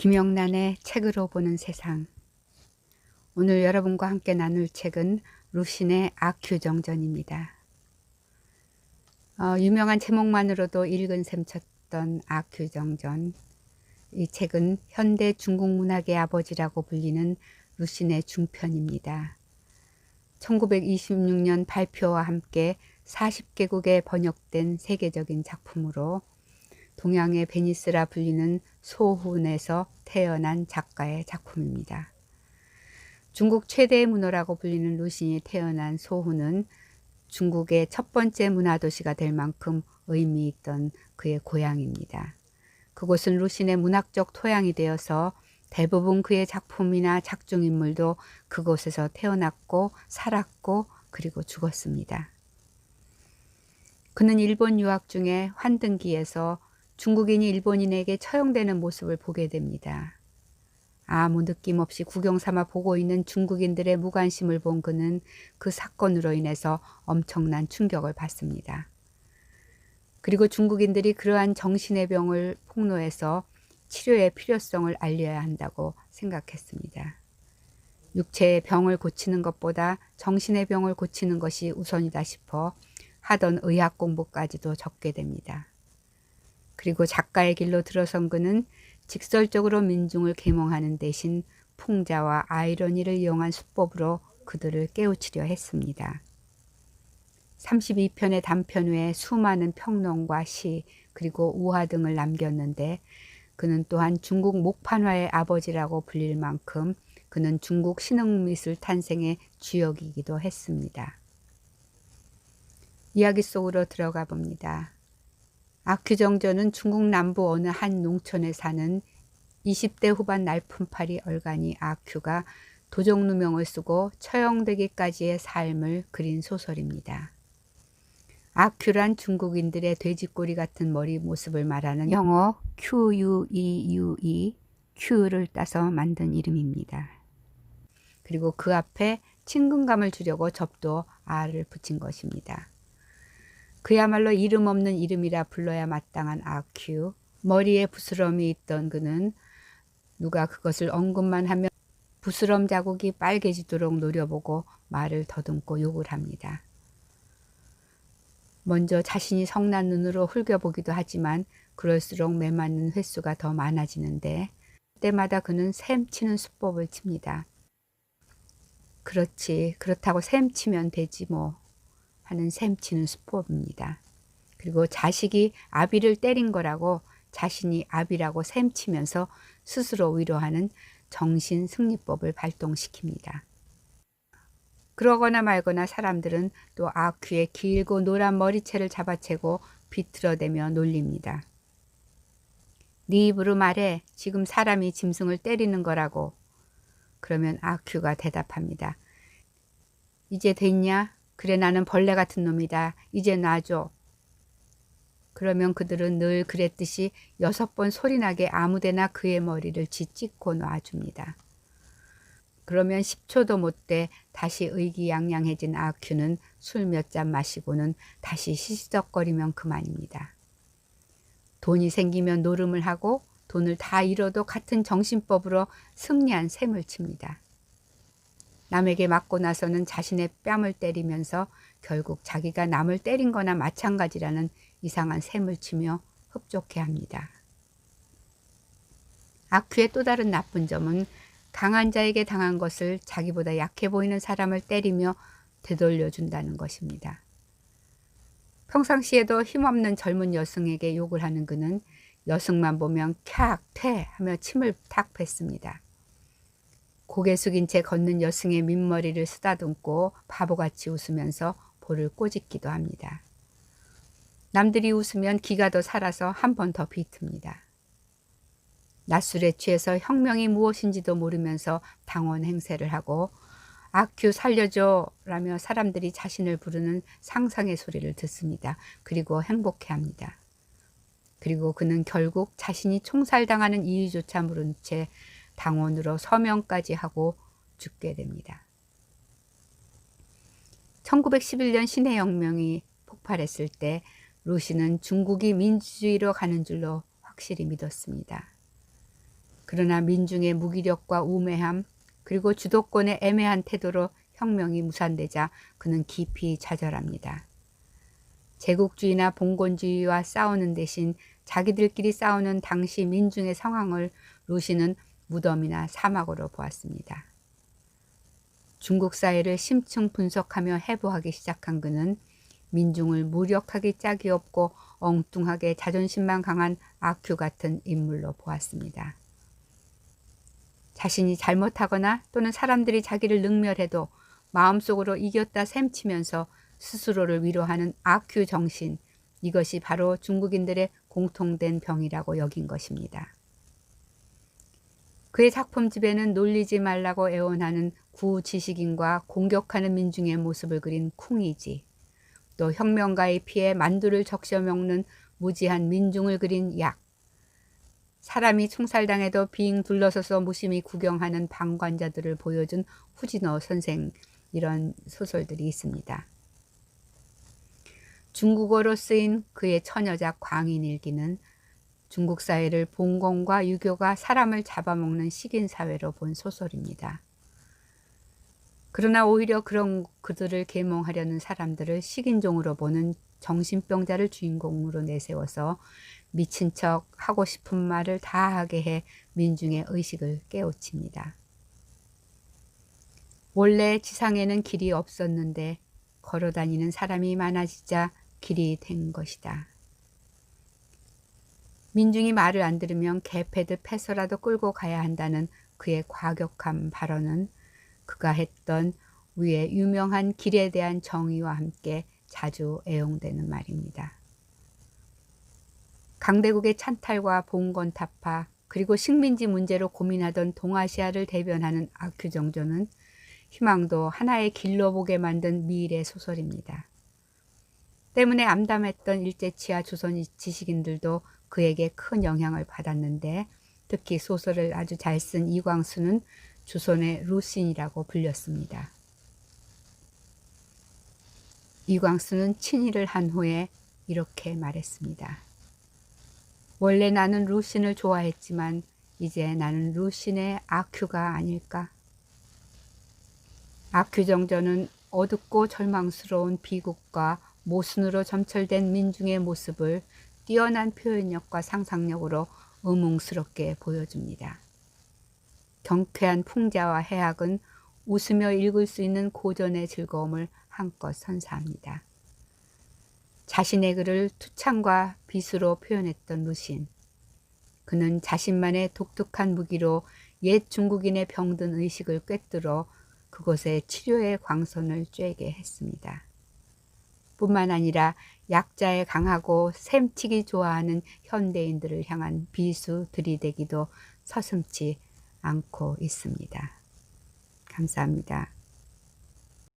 김영란의 책으로 보는 세상. 오늘 여러분과 함께 나눌 책은 루신의 아큐정전입니다. 유명한 제목만으로도 읽은 셈 쳤던 아큐정전. 이 책은 현대 중국 문학의 아버지라고 불리는 루신의 중편입니다. 1926년 발표와 함께 40개국에 번역된 세계적인 작품으로 동양의 베니스라 불리는 소훈에서 태어난 작가의 작품입니다. 중국 최대의 문호라고 불리는 루신이 태어난 소훈은 중국의 첫 번째 문화도시가 될 만큼 의미 있던 그의 고향입니다. 그곳은 루신의 문학적 토양이 되어서 대부분 그의 작품이나 작중인물도 그곳에서 태어났고 살았고 그리고 죽었습니다. 그는 일본 유학 중에 환등기에서 중국인이 일본인에게 처형되는 모습을 보게 됩니다. 아무 느낌 없이 구경 삼아 보고 있는 중국인들의 무관심을 본 그는 그 사건으로 인해서 엄청난 충격을 받습니다. 그리고 중국인들이 그러한 정신의 병을 폭로해서 치료의 필요성을 알려야 한다고 생각했습니다. 육체의 병을 고치는 것보다 정신의 병을 고치는 것이 우선이다 싶어 하던 의학 공부까지도 접게 됩니다. 그리고 작가의 길로 들어선 그는 직설적으로 민중을 계몽하는 대신 풍자와 아이러니를 이용한 수법으로 그들을 깨우치려 했습니다. 32편의 단편 외에 수많은 평론과 시 그리고 우화 등을 남겼는데 그는 또한 중국 목판화의 아버지라고 불릴 만큼 그는 중국 신흥미술 탄생의 주역이기도 했습니다. 이야기 속으로 들어가 봅니다. 아큐정전은 중국 남부 어느 한 농촌에 사는 20대 후반 날품팔이 얼간이 아큐가 도적 누명을 쓰고 처형되기까지의 삶을 그린 소설입니다. 아큐란 중국인들의 돼지꼬리 같은 머리 모습을 말하는 영어 QUEUE, Q를 따서 만든 이름입니다. 그리고 그 앞에 친근감을 주려고 접도 R을 붙인 것입니다. 그야말로 이름 없는 이름이라 불러야 마땅한 아큐. 머리에 부스럼이 있던 그는 누가 그것을 언급만 하면 부스럼 자국이 빨개지도록 노려보고 말을 더듬고 욕을 합니다. 먼저 자신이 성난 눈으로 흘겨보기도 하지만 그럴수록 매맞는 횟수가 더 많아지는데 그때마다 그는 셈치는 수법을 칩니다. 그렇지, 그렇다고 셈치면 되지 뭐 하는 셈치는 수법입니다. 그리고 자식이 아비를 때린 거라고 자신이 아비라고 셈치면서 스스로 위로하는 정신승리법을 발동시킵니다. 그러거나 말거나 사람들은 또 아큐의 길고 노란 머리채를 잡아채고 비틀어대며 놀립니다. 네 입으로 말해. 지금 사람이 짐승을 때리는 거라고. 그러면 아큐가 대답합니다. 이제 됐냐? 그래, 나는 벌레 같은 놈이다. 이제 놔줘. 그러면 그들은 늘 그랬듯이 6번 소리나게 아무데나 그의 머리를 쥐찍고 놔줍니다. 그러면 10초도 못 돼 다시 의기양양해진 아큐는 술 몇 잔 마시고는 다시 시시덕거리면 그만입니다. 돈이 생기면 노름을 하고 돈을 다 잃어도 같은 정신법으로 승리한 셈을 칩니다. 남에게 맞고 나서는 자신의 뺨을 때리면서 결국 자기가 남을 때린 거나 마찬가지라는 이상한 셈을 치며 흡족해합니다. 아큐의 또 다른 나쁜 점은 강한 자에게 당한 것을 자기보다 약해 보이는 사람을 때리며 되돌려준다는 것입니다. 평상시에도 힘없는 젊은 여성에게 욕을 하는 그는 여성만 보면 캬, 퇴 하며 침을 탁 뱉습니다. 고개 숙인 채 걷는 여성의 민머리를 쓰다듬고 바보같이 웃으면서 볼을 꼬집기도 합니다. 남들이 웃으면 기가 더 살아서 한 번 더 비틉니다. 낮술에 취해서 혁명이 무엇인지도 모르면서 당원 행세를 하고 아큐 살려줘 라며 사람들이 자신을 부르는 상상의 소리를 듣습니다. 그리고 행복해합니다. 그리고 그는 결국 자신이 총살당하는 이유조차 모른 채 당원으로 서명까지 하고 죽게 됩니다. 1911년 신해혁명이 폭발했을 때 루신은 중국이 민주주의로 가는 줄로 확실히 믿었습니다. 그러나 민중의 무기력과 우매함 그리고 주도권의 애매한 태도로 혁명이 무산되자 그는 깊이 좌절합니다. 제국주의나 봉건주의와 싸우는 대신 자기들끼리 싸우는 당시 민중의 상황을 루시는 무덤이나 사막으로 보았습니다. 중국 사회를 심층 분석하며 해부하기 시작한 그는 민중을 무력하기 짝이 없고 엉뚱하게 자존심만 강한 악큐 같은 인물로 보았습니다. 자신이 잘못하거나 또는 사람들이 자기를 능멸해도 마음속으로 이겼다 셈치면서 스스로를 위로하는 악큐 정신, 이것이 바로 중국인들의 공통된 병이라고 여긴 것입니다. 그의 작품집에는 놀리지 말라고 애원하는 구지식인과 공격하는 민중의 모습을 그린 쿵이지, 또 혁명가의 피에 만두를 적셔 먹는 무지한 민중을 그린 약, 사람이 총살당해도 빙 둘러서서 무심히 구경하는 방관자들을 보여준 후진호 선생, 이런 소설들이 있습니다. 중국어로 쓰인 그의 처녀작 광인일기는 중국 사회를 봉건과 유교가 사람을 잡아먹는 식인 사회로 본 소설입니다. 그러나 오히려 그런 그들을 계몽하려는 사람들을 식인종으로 보는 정신병자를 주인공으로 내세워서 미친 척 하고 싶은 말을 다 하게 해 민중의 의식을 깨우칩니다. 원래 지상에는 길이 없었는데 걸어다니는 사람이 많아지자 길이 된 것이다. 민중이 말을 안 들으면 개패듯 패서라도 끌고 가야 한다는 그의 과격한 발언은 그가 했던 위의 유명한 길에 대한 정의와 함께 자주 애용되는 말입니다. 강대국의 찬탈과 봉건타파 그리고 식민지 문제로 고민하던 동아시아를 대변하는 악큐정조는 희망도 하나의 길로 보게 만든 미일의 소설입니다. 때문에 암담했던 일제치하 조선 지식인들도 그에게 큰 영향을 받았는데 특히 소설을 아주 잘 쓴 이광수는 조선의 루신이라고 불렸습니다. 이광수는 친일을 한 후에 이렇게 말했습니다. 원래 나는 루신을 좋아했지만 이제 나는 루신의 악큐가 아닐까? 악큐정조는 어둡고 절망스러운 비극과 모순으로 점철된 민중의 모습을 뛰어난 표현력과 상상력으로 의문스럽게 보여줍니다. 경쾌한 풍자와 해악은 웃으며 읽을 수 있는 고전의 즐거움을 한껏 선사합니다. 자신의 글을 투창과 빗으로 표현했던 루신. 그는 자신만의 독특한 무기로 옛 중국인의 병든 의식을 꿰뚫어 그곳에 치료의 광선을 쬐게 했습니다. 뿐만 아니라 약자에 강하고 셈치기 좋아하는 현대인들을 향한 비수 들이대기도 서슴지 않고 있습니다. 감사합니다.